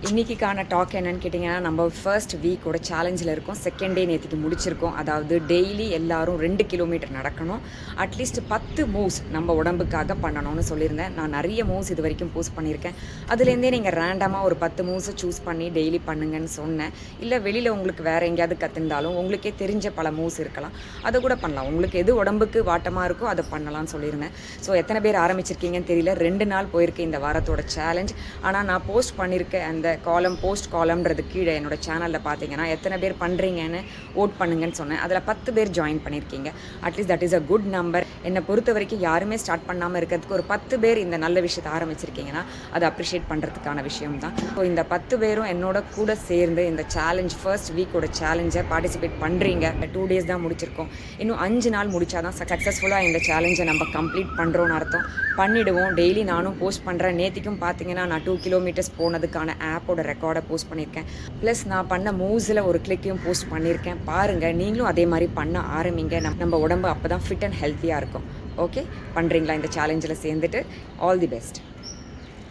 இன்றைக்கிக்கான talk என்னன்னு கேட்டிங்கன்னா, நம்ம ஃபர்ஸ்ட் வீக்கோட சேலஞ்சில் இருக்கோம். செகண்ட் டே நேத்திக்கு முடிச்சிருக்கோம். அதாவது டெய்லி எல்லாரும் 2 கிலோமீட்டர் நடக்கணும். அட்லீஸ்ட் 10 மூவ்ஸ் நம்ம உடம்புக்காக பண்ணணும்னு சொல்லியிருந்தேன். நான் நிறைய மூவ்ஸ் இது வரைக்கும் போஸ்ட் பண்ணியிருக்கேன். அதுலேருந்தே நீங்கள் ரேண்டமாக ஒரு 10 மூவ்ஸை சூஸ் பண்ணி டெய்லி பண்ணுங்கன்னு சொன்னேன். இல்லை வெளியில் உங்களுக்கு வேறு எங்கேயாவது கற்றுந்தாலும் உங்களுக்கே தெரிஞ்ச பல மூவ்ஸ் இருக்கலாம். அதை கூட பண்ணலாம். உங்களுக்கு எது உடம்புக்கு வாட்டமாக இருக்கோ அதை பண்ணலாம்னு சொல்லியிருந்தேன். ஸோ எத்தனை பேர் ஆரம்பிச்சிருக்கீங்கன்னு தெரியல. 2 நாள் போயிருக்கு இந்த வாரத்தோட சேலஞ்ச். ஆனால் நான் போஸ்ட் பண்ணியிருக்கேன் அந்த போஸ்ட் காலம்ன்றது கீழே என்னோட சேனலில் பார்த்தீங்கன்னா எத்தனை பேர் பண்ணுறீங்கன்னு ஓட் பண்ணுங்கன்னு சொன்னேன். அதில் 10 பேர் ஜாயின் பண்ணியிருக்கீங்க. At least that is a good number. என்னை பொறுத்த வரைக்கும் யாருமே ஸ்டார்ட் பண்ணாமல் இருக்கிறதுக்கு ஒரு 10 பேர் இந்த நல்ல விஷயத்தை ஆரம்பிச்சிருக்கீங்கன்னா அதை அப்ரிஷியேட் பண்ணுறதுக்கான விஷயம் தான். ஸோ இந்த 10 பேரும் என்னோட கூட சேர்ந்து இந்த சேலஞ்ச் ஃபர்ஸ்ட் வீக்கோட சேலஞ்சை பார்ட்டிசிபேட் பண்ணுறீங்க. 2 டேஸ் தான் முடிச்சிருக்கோம். இன்னும் 5 நாள் முடிச்சா தான் சக்ஸஸ்ஃபுல்லாக இந்த சேலஞ்சை நம்ம கம்ப்ளீட் பண்ணுறோன்னு அர்த்தம். பண்ணிவிடுவோம். டெய்லி நானும் போஸ்ட் பண்ணுறேன். நேத்திக்கும் பார்த்தீங்கன்னா நான் 2 கிலோமீட்டர்ஸ் போனதுக்கான ஆப்போட ரெக்கார்டை போஸ்ட் பண்ணியிருக்கேன். ப்ளஸ் நான் பண்ண மூவ்ஸில் ஒரு கிளிக்கையும் போஸ்ட் பண்ணியிருக்கேன். பாருங்கள், நீங்களும் அதே மாதிரி பண்ண ஆரம்பிங்க. நம்ம உடம்பு அப்போ தான் ஃபிட் அண்ட் ஹெல்த்தியாக இருக்கும். ஓகே, பண்ணுறீங்களா இந்த சேலஞ்சில் சேர்ந்துட்டு? All the best.